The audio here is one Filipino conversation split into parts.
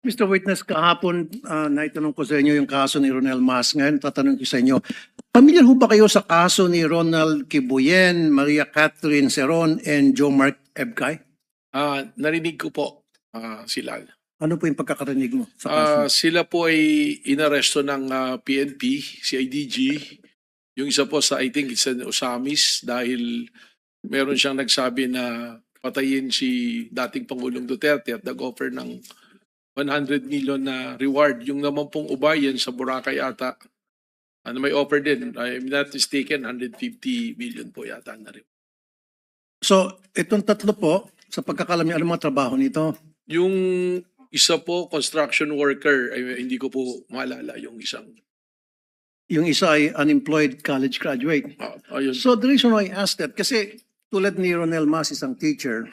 Mr. Witness, kahapon naitanong ko sa inyo yung kaso ni Ronel Mas. Ngayon, tatanong ko sa inyo, pamilyar ho ba kayo sa kaso ni Ronald Kibuyen, Maria Catherine Seron, and Joe Mark Ebcay? Narinig ko po sila. Ano po yung pagkakarinig mo sa kaso? Sila po ay inaresto ng PNP, CIDG. Yung isa po sa, I think it's an Osamis dahil meron siyang nagsabi na patayin si dating Pangulong Duterte at nag-offer ng 100 million na reward. Yung naman pong ubayan sa Boracay ata, ano may offer din, I'm not mistaken, 150 million po yata na rin. So, itong tatlo po, sa pagkakalam niyo, ano mga trabaho nito? Yung isa po, construction worker, ay, hindi ko po maalala yung isang. Yung isa ay unemployed college graduate. Ayun. So, the reason why I asked that, kasi tulad ni Ronel Mas, isang teacher,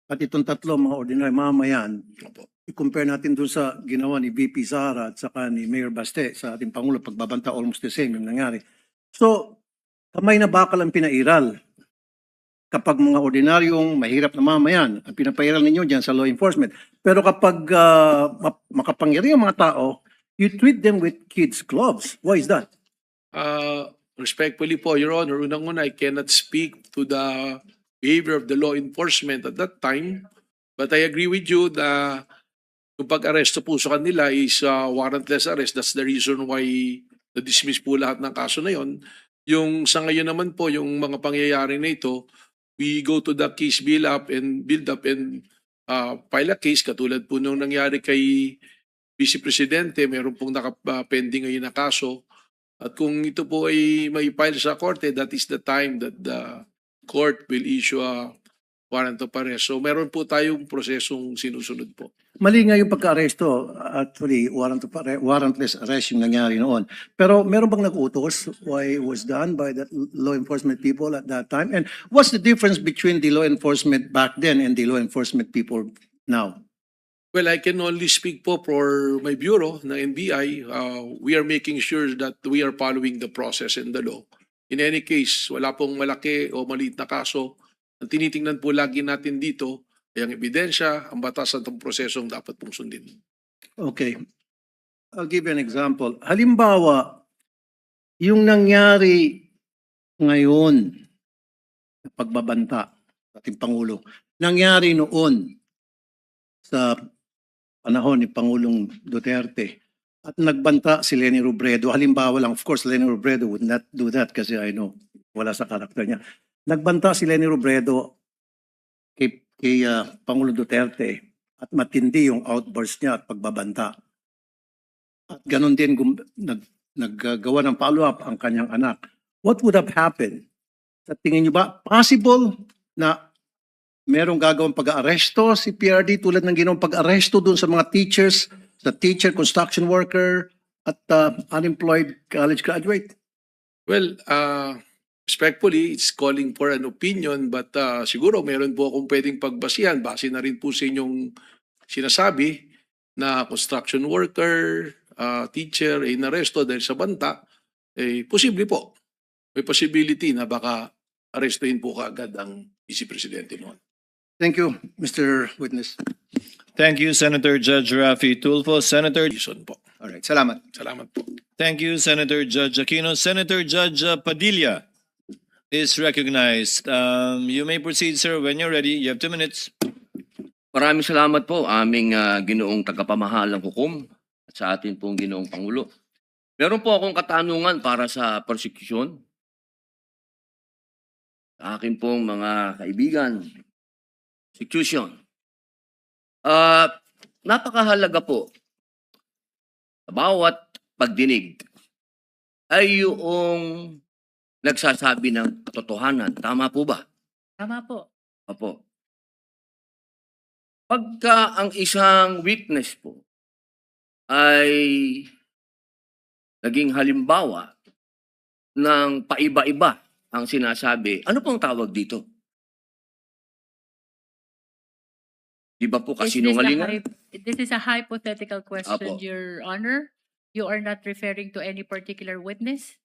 at itong tatlo, mga ordinary mamayan, Opo. i-compare natin dun sa ginawa ni VP Sara at saka ni Mayor Baste sa ating Pangulo, pagbabanta, almost the same yung nangyari. So, kamay na bakal ang pinairal. Kapag mga ordinaryong mahirap na mamayan, ang pinapairal ninyo dyan sa law enforcement. Pero kapag makapangyarihan ang mga tao, you treat them with kids' gloves. Why is that? Respectfully po, Your Honor, unang-una, I cannot speak to the behavior of the law enforcement at that time. But I agree with you na yung pag-aresto po sa kanila is warrantless arrest. That's the reason why na-dismiss po lahat ng kaso na yon. Yung sa ngayon naman po, yung mga pangyayari na ito, we go to the case build up and file a case katulad po nung nangyari kay Vice Presidente, meron pong nakapending ngayon na kaso. At kung ito po ay may file sa korte, that is the time that the court will issue a warrant of arrest. So meron po tayong prosesong sinusunod po. Mali nga yung pagka-aresto. Actually, warrantless arrest yung nangyari noon. Pero meron bang nag-utos why it was done by the law enforcement people at that time? And what's the difference between the law enforcement back then and the law enforcement people now? Well, I can only speak po for my bureau na NBI. We are making sure that we are following the process and the law. In any case, wala pong malaki o maliit na kaso. Ang tinitingnan po lagi natin dito ay ang ebidensya, ang batas at ang prosesong dapat pong sundin. Okay. I'll give you an example. Halimbawa, yung nangyari ngayon na pagbabanta sa ating Pangulo, nangyari noon sa panahon ni Pangulong Duterte at nagbanta si Leni Robredo. Halimbawa lang, of course, Leni Robredo would not do that kasi I know, wala sa karakter niya. Nagbanta si Leni Robredo kay Pangulong Duterte at matindi yung outburst niya at pagbabanta. At ganun din naggagawa ng follow-up ang kanyang anak. What would have happened? Sa tingin niyo ba, possible na merong gagawang pag-aaresto si PRD tulad ng ginawang pag-aaresto dun sa mga teachers, sa teacher, construction worker, at unemployed college graduate? Well, respectfully, it's calling for an opinion but siguro meron po akong pwedeng pagbasihan. Base na rin po sa inyong sinasabi na construction worker, teacher ay inaresto dahil sa banta. Posible po. May possibility na baka arestuhin po kaagad ang Vice Presidente noon. Thank you, Mr. Witness. Thank you, Senator Judge Raffy Tulfo. Senator. Reason po. All right, salamat. Salamat po. Thank you, Senator Judge Aquino. Senator Judge Padilla is recognized. You may proceed, sir, when you're ready. You have 2 minutes. Maraming salamat po aming ginoong tagapamahalang hukom at sa atin pong ginoong Pangulo. Meron po akong katanungan para sa prosecution. Sa akin pong mga kaibigan, prosecution. Napakahalaga po sa bawat pagdinig ay yung nagsasabi ng katotohanan. Tama po ba? Tama po. Opo. Pagka ang isang witness po ay naging halimbawa ng paiba-iba ang sinasabi, ano pong tawag dito? Di ba po kasinungalingan? This is a hypothetical question, Apo. Your Honor. You are not referring to any particular witness?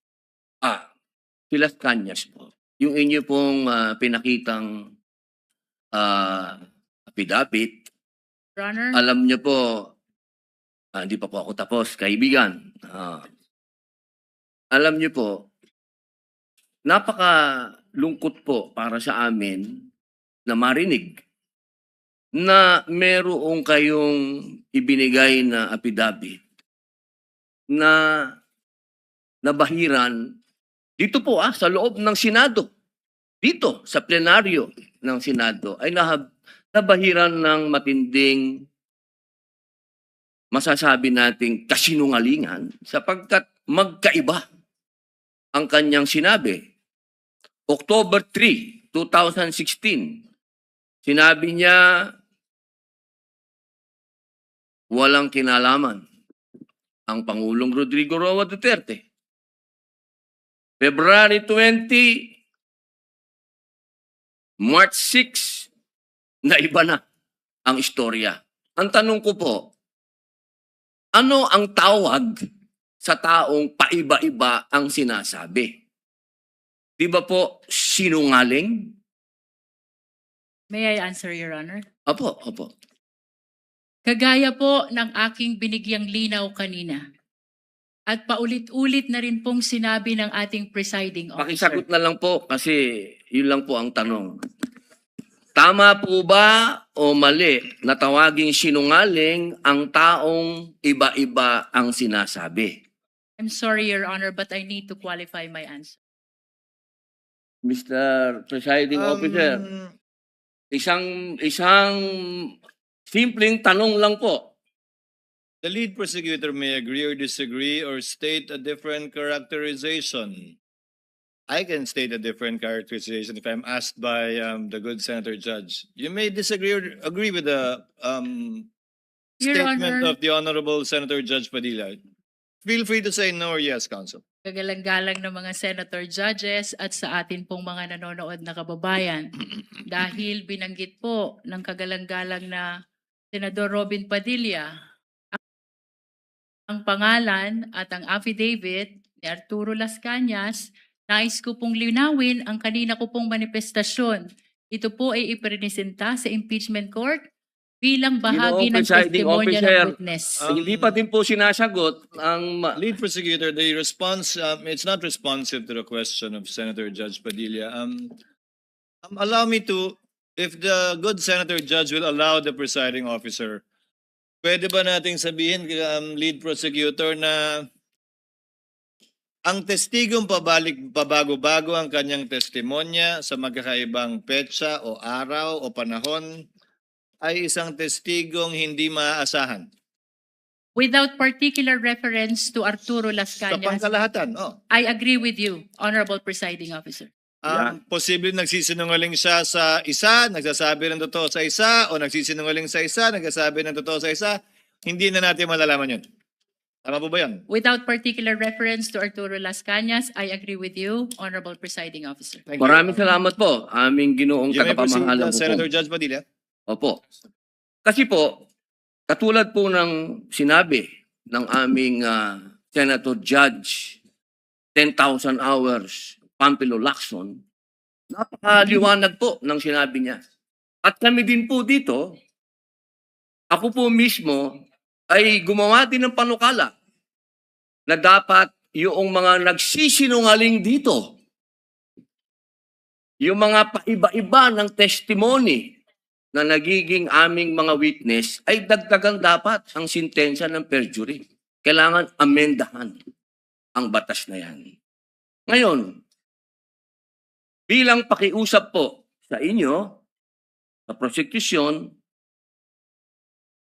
Silas Cañas po. Yung inyo pong pinakitang affidavit, Your Honor? alam niyo po, Hindi pa po ako tapos, kaibigan. Alam niyo po, napakalungkot po para sa amin na marinig na merong kayong ibinigay na affidavit na nabahiran dito po sa loob ng Senado. Dito sa plenaryo ng Senado ay nabahiran ng matinding masasabi nating kasinungalingan sapagkat magkaiba ang kanyang sinabi. October 3, 2016, sinabi niya walang kinalaman ang Pangulong Rodrigo Roa Duterte. February 20, March 6, na iba na ang istorya. Ang tanong ko po, ano ang tawag sa taong paiba-iba ang sinasabi? Di ba po sinungaling? May I answer, Your Honor? Opo. Kagaya po ng aking binigyang linaw kanina. At paulit-ulit na rin pong sinabi ng ating presiding officer. Pakisagot na lang po kasi yun lang po ang tanong. Tama po ba o mali na tawaging sinungaling ang taong iba-iba ang sinasabi? I'm sorry, Your Honor, but I need to qualify my answer. Mr. Presiding Officer, isang simpleng tanong lang po. The lead prosecutor may agree or disagree or state a different characterization. I can state a different characterization if I'm asked by the good Senator Judge. You may disagree or agree with the Your statement Honor. of the Honorable Senator Judge Padilla. Feel free to say no or yes, Counsel. Kagalang-galang ng mga senator judges at sa atin pong mga nanonood na kababayan. Dahil binanggit po ng kagalang-galang na Senador Robin Padilla ang pangalan at ang affidavit ni Arturo Las Cañas, nais ko pong linawin ang kanina ko pong manifestasyon. Ito po ay ipresenta sa impeachment court bilang bahagi ng Presiding testimonya Officer, ng witness. Hindi pa din po sinasagot ang Lead prosecutor, the response, it's not responsive to the question of Senator Judge Padilla. Allow me to, if the good Senator Judge will allow the presiding officer, pwede ba nating sabihin, lead prosecutor, na ang testigong pabago-bago ang kanyang testimonya sa magkakaibang petsa o araw o panahon ay isang testigong hindi maaasahan? Without particular reference to Arturo Las Sa Cañas, pangkalahatan, I agree with you, Honorable Presiding Officer. Posible nagsisinungaling siya sa isa, nagsasabi ng totoo sa isa, o nagsisinungaling sa isa, nagsasabi ng totoo sa isa, hindi na natin malalaman yun. Tama po ba yan? Without particular reference to Arturo Las Cañas, I agree with you, Honorable Presiding Officer. Thank you. Maraming salamat po, aming ginoong You may proceed, tagapamahalang Senator hukom. Judge Padilla. Opo. Kasi po, katulad po ng sinabi ng aming Senator Judge, 10,000 hours, Pampilo Lacson, napakaliwanag po ng sinabi niya. At kami din po dito, ako po mismo ay gumawa din ng panukala na dapat yung mga nagsisinungaling dito, yung mga paiba-iba ng testimony na nagiging aming mga witness ay dagdagan dapat ang sintensya ng perjury. Kailangan amendahan ang batas na yan. Ngayon, bilang pakiusap po sa inyo, sa prosecution,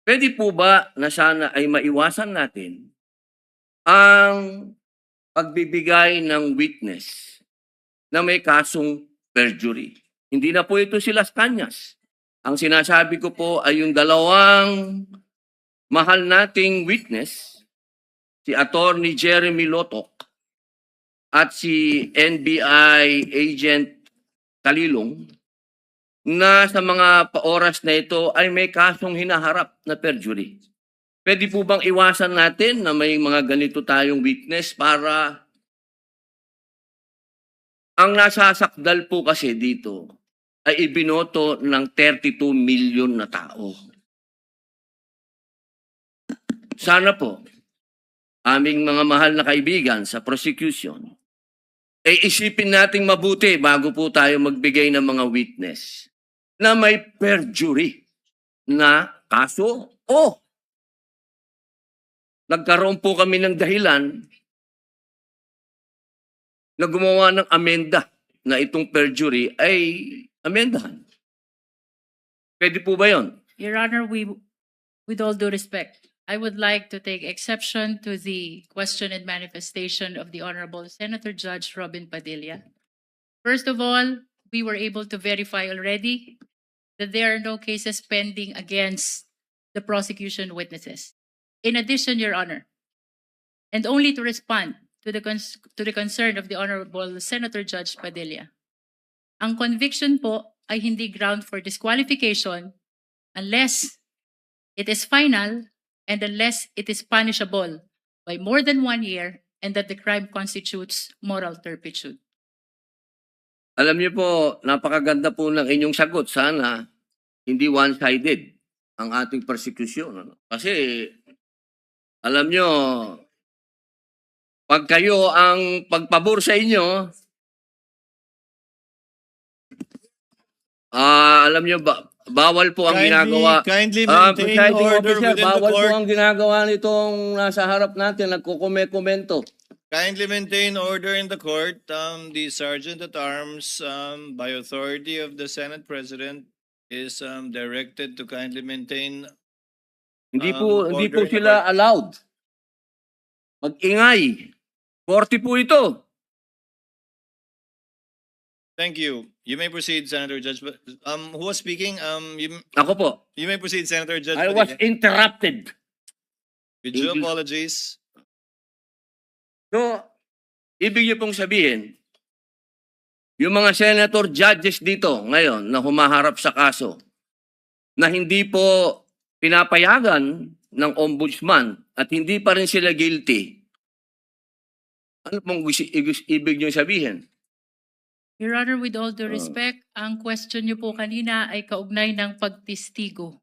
pwede po ba na sana ay maiwasan natin ang pagbibigay ng witness na may kasong perjury? Hindi na po ito si Las Cañas. Ang sinasabi ko po ay yung dalawang mahal nating witness, si Attorney Jeremy Lotok at si NBI Agent Talilong, na sa mga oras na ito ay may kasong hinaharap na perjury. Pwede po bang iwasan natin na may mga ganito tayong witness para ang nasasakdal po kasi dito ay ibinoto ng 32 million na tao. sana po, aming mga mahal na kaibigan sa prosecution, ay isipin nating mabuti bago po tayo magbigay ng mga witness na may perjury na kaso o nagkaroon po kami ng dahilan na gumawa ng amenda na itong perjury ay amendahan. Pwede po ba yun? Your Honor, with all due respect, I would like to take exception to the question and manifestation of the Honorable Senator Judge Robin Padilla. First of all, we were able to verify already that there are no cases pending against the prosecution witnesses. In addition, Your Honor, and only to respond to the concern of the Honorable Senator Judge Padilla, ang conviction po ay hindi ground for disqualification unless it is final and unless it is punishable by more than 1 year and that the crime constitutes moral turpitude. Alam niyo po, napakaganda po ng inyong sagot. Sana hindi one-sided ang ating persecution. Ano? Kasi, alam niyo, pag kayo ang pagpabor sa inyo, alam niyo, bawal po ang ginagawa. Kindly maintain Presiding order officer, within the bawal po court. ang ginagawa nitong nasa harap natin, nagkukomento. Kindly maintain order in the court. The Sergeant at Arms, by authority of the Senate President, is directed to kindly maintain. Hindi po order in the sila allowed. Mag-ingay. Korte po ito. Thank you. You may proceed, Senator Judge. Who was speaking? Ako po. You may proceed, Senator Judge. I was interrupted. With due apologies. So, ibig niyo pong sabihin, yung mga senator judges dito ngayon na humaharap sa kaso na hindi po pinapayagan ng ombudsman at hindi pa rin sila guilty, ano pong ibig niyo sabihin? Your Honor, with all due respect, ang question niyo po kanina ay kaugnay ng pagtistigo.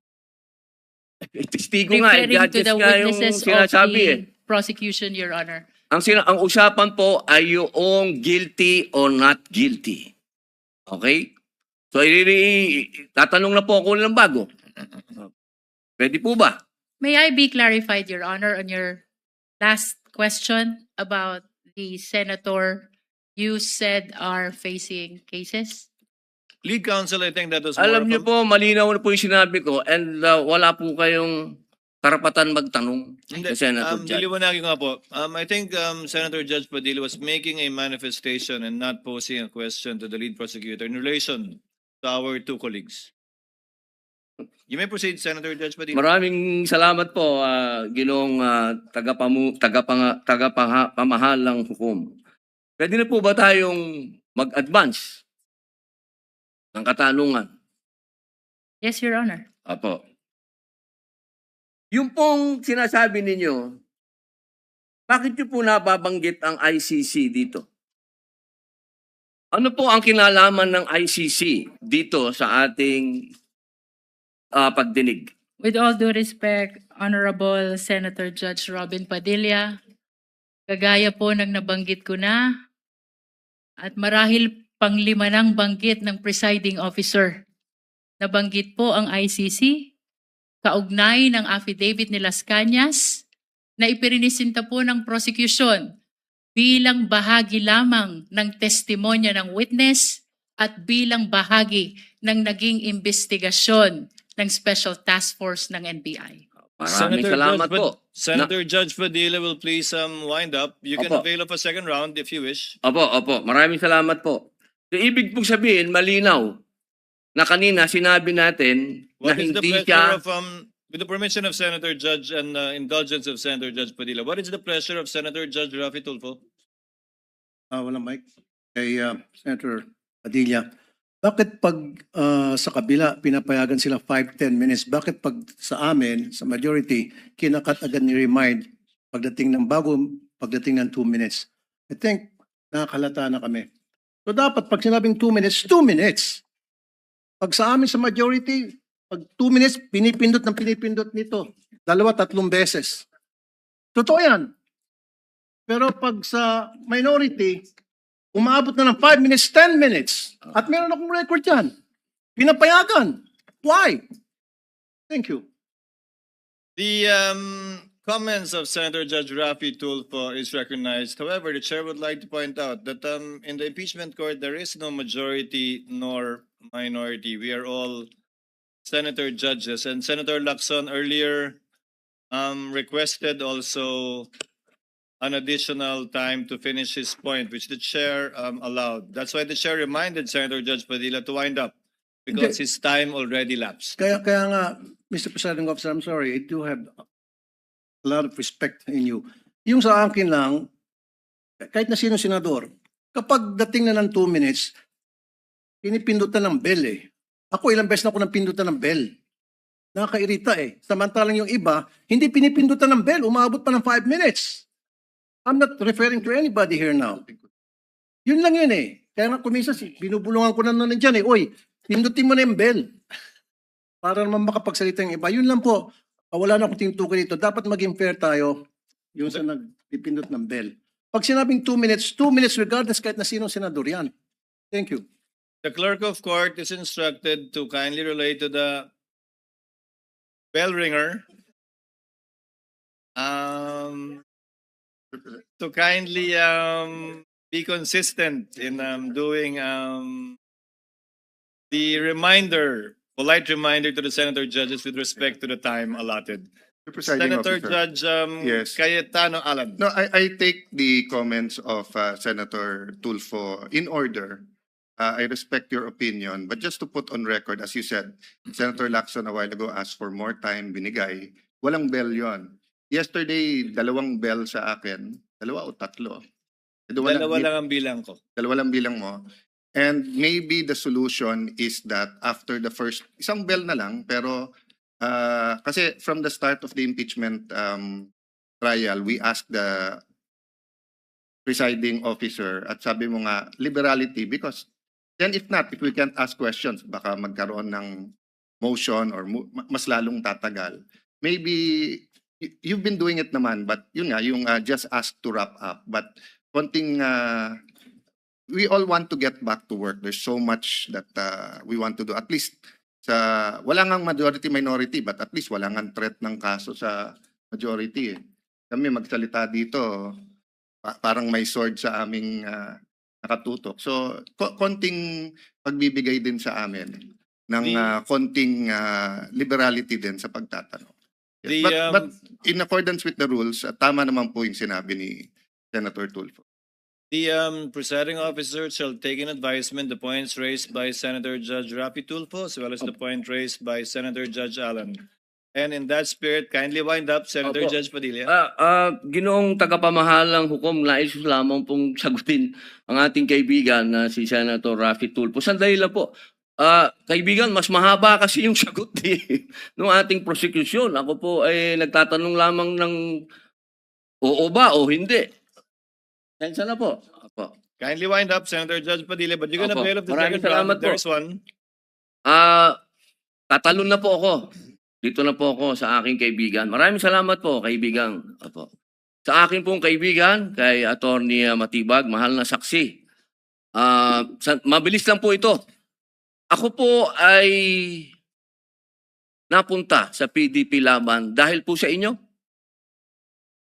Testigo nga, Referring to judges the nga yung witnesses of sinasabi the eh. prosecution, Your Honor. Ang usapan po ay yung guilty or not guilty. Okay? So, tatanong na po ako ng bago. Pwede po ba? May I be clarified, Your Honor, on your last question about the senator you said are facing cases? Lead counsel, I think that was more Alam of niyo a- po, malinaw na po yung sinabi ko and wala po kayong karapatan magtanong Hindi, sa Senator Judge. diliwanagin ko nga po. I think Senator Judge Padilla was making a manifestation and not posing a question to the lead prosecutor in relation to our two colleagues. You may proceed, Senator Judge Padilla. Maraming salamat po, Ginoong tagapamahalang hukom. Pwede na po ba tayong mag-advance ng katanungan? Yes, Your Honor. Apo. Yung pong sinasabi ninyo, bakit nyo po nababanggit ang ICC dito? Ano po ang kinalaman ng ICC dito sa ating pagdinig? With all due respect, Honorable Senator Judge Robin Padilla, kagaya po ng nabanggit ko na, at marahil panglima ng banggit ng presiding officer. Nabanggit po ang ICC, kaugnay ng affidavit ni Las Cañas na ipirinisinta po ng prosecution bilang bahagi lamang ng testimonya ng witness at bilang bahagi ng naging investigasyon ng Special Task Force ng NBI. Maraming salamat po. Senator Judge Padilla will please wind up. You can Opo. avail of a second round if you wish. Opo. Maraming salamat po. So, ibig pong sabihin, malinaw na kanina sinabi natin na What is the hindi pleasure siya... of with the permission of Senator Judge and indulgence of Senator Judge Padilla, what is the pleasure of Senator Judge Rafi Tulfo? Walang mic. Kay Senator Padilla. Bakit pag sa kabila pinapayagan sila 5-10 minutes? Bakit pag sa amin, sa majority, kinakat agad ni remind pagdating ng 2 minutes? I think nakakalata na kami. So dapat pag sinabing 2 minutes, 2 minutes. Pag sa amin sa majority, pag 2 minutes, pinipindot nito. 2-3 beses. Totoo yan. Pero pag sa minority, umaabot na ng 5 minutes, 10 minutes. At meron akong record yan. Pinapayagan. Why? Thank you. The comments of Senator Judge Rafi Tulfo is recognized. However, the chair would like to point out that in the impeachment court, there is no majority nor minority. We are all senator judges. And Senator Lacson earlier requested also an additional time to finish his point, which the chair allowed. That's why the chair reminded Senator Judge Padilla to wind up because his time already lapsed. Kaya nga, Mr. Presiding Officer, I'm sorry, I do have a lot of respect in you. Yung sa akin lang, kahit na sino senador, kapag dating na ng 2 minutes, pinipindutan ng bell eh. Ako ilang beses na ako nang pindutan ng bell. Nakakairita eh. Samantalang yung iba, hindi pinipindutan ng bell, umabot pa ng 5 minutes. I'm not referring to anybody here now. Yun lang yun eh. Kaya nga kumisas, binubulungan ko na nun dyan eh. Oy, pindutin mo na yung bell. Para naman makapagsalita yung iba. Yun lang po. Wala na akong tinutukoy dito. Dapat maging fair tayo yung sa nagpipindot ng bell. Pag sinabing 2 minutes regardless kahit na sinong senador yan. Thank you. The clerk of court is instructed to kindly relate to the bell ringer. To kindly be consistent in doing the polite reminder to the senator judges with respect to the time allotted. Mr. Presiding Senator Officer. Judge Yes. Cayetano Alan. No, I take the comments of Senator Tulfo in order. I respect your opinion, but just to put on record, as you said, Senator Lacson a while ago asked for more time, binigay. Walang bell yon. Yesterday, 2 bell sa akin. 2 o 3. Dalawa lang ang bilang ko. 2 lang bilang mo. And maybe the solution is that after the first, isang bell na lang, pero kasi from the start of the impeachment trial, we asked the presiding officer at sabi mo nga, liberality, because then if we can't ask questions, baka magkaroon ng motion or mas lalong tatagal. Maybe you've been doing it naman, but yun nga, yung just ask to wrap up. But konting, we all want to get back to work. There's so much that we want to do. At least, wala ngang majority-minority, but at least wala ngang threat ng kaso sa majority. Kami magsalita dito, parang may sword sa aming nakatutok. So, konting pagbibigay din sa amin ng konting liberality din sa pagtatanong. Yes. But in accordance with the rules, tama naman po yung sinabi ni Senator Tulfo. The presiding officer shall take in advisement the points raised by Senator Judge Rafi Tulfo as well as the point raised by Senator Judge Allen. And in that spirit, kindly wind up, Senator Opo. Judge Padilla. Ginoong tagapamahalang hukom, nais ko lamang pong sagutin ang ating kaibigan na si Senator Rafi Tulfo. Sandali lang po. Kaibigan, mas mahaba kasi yung sagot ng ating prosecution. Ako po ay nagtatanong lamang ng oo ba o hindi. Sensa na po. Opo. Kindly wind up, Senator Judge Padilla, but you're gonna Opo. bail of the Maraming second round. salamat po. There's one. Tatalon na po ako. Dito na po ako sa aking kaibigan. Maraming salamat po, kaibigan. Opo. Sa akin pong kaibigan, kay Attorney Matibag, mahal na saksi. Mabilis lang po ito. Ako po ay napunta sa PDP Laban dahil po sa inyo.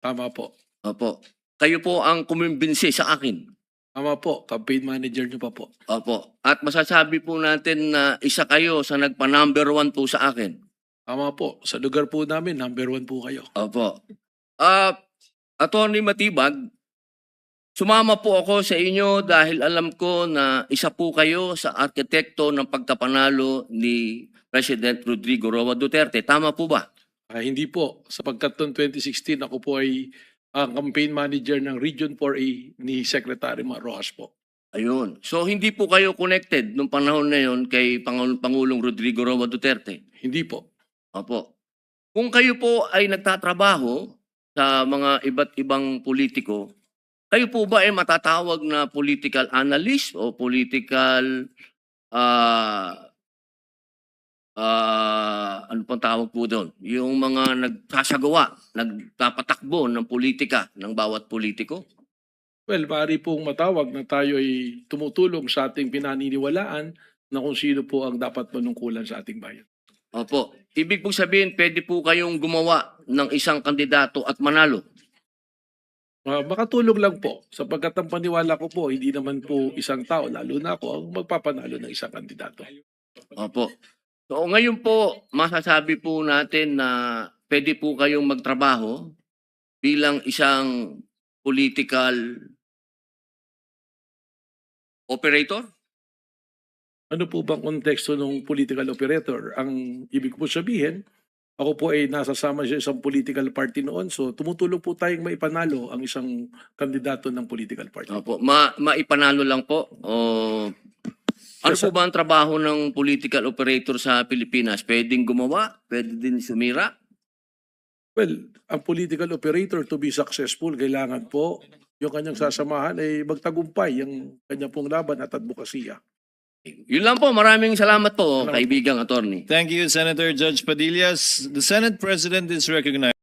Tama po. Opo. Kayo po ang kumimbinsi sa akin. Tama po. Campaign manager niyo pa po. Opo. At masasabi po natin na isa kayo sa nagpa-number 1 po sa akin. Tama po. Sa lugar po namin, number 1 po kayo. Opo. Attorney Matibag, sumama po ako sa inyo dahil alam ko na isa po kayo sa arkitekto ng pagkapanalo ni President Rodrigo Roa Duterte. Tama po ba? Hindi po. Sapagkat noong 2016, ako po ay ang campaign manager ng Region 4A ni Secretary Rojas po. Ayun. So hindi po kayo connected nung panahon na yon kay Pangulong Rodrigo Roa Duterte? Hindi po. Opo. Kung kayo po ay nagtatrabaho sa mga iba't ibang politiko, kayo po ba ay matatawag na political analyst o political ano pang tawag po doon? Yung mga nagsasagawa, nagpapatakbo ng politika ng bawat politiko. Well, maaari pong matawag na tayo ay tumutulong sa ating pinaniniwalaan na kung sino po ang dapat manungkulan sa ating bayan. Opo. Ibig po sabihin, pwede po kayong gumawa ng isang kandidato at manalo. Makatulong lang po sapagkat ang paniwala ko po, hindi naman po isang tao, lalo na ako, ang magpapanalo ng isang kandidato. Opo. So ngayon po, masasabi po natin na pwede po kayong magtrabaho bilang isang political operator? Ano po bang konteksto ng political operator? Ang ibig po sabihin, ako po ay nasasama sa isang political party noon, so tumutulong po tayong maipanalo ang isang kandidato ng political party. Opo. Maipanalo lang po. O, ano po ba ang trabaho ng political operator sa Pilipinas? Pwedeng gumawa? Pwede din sumira? Well, ang political operator to be successful, kailangan po yung kanyang sasamahan ay magtagumpay yung kanyang pong laban at advokasya. Yun lang po. Maraming salamat po, Salamat po. kaibigang attorney. Thank you, Senator Judge Padilla. The Senate President is recognized.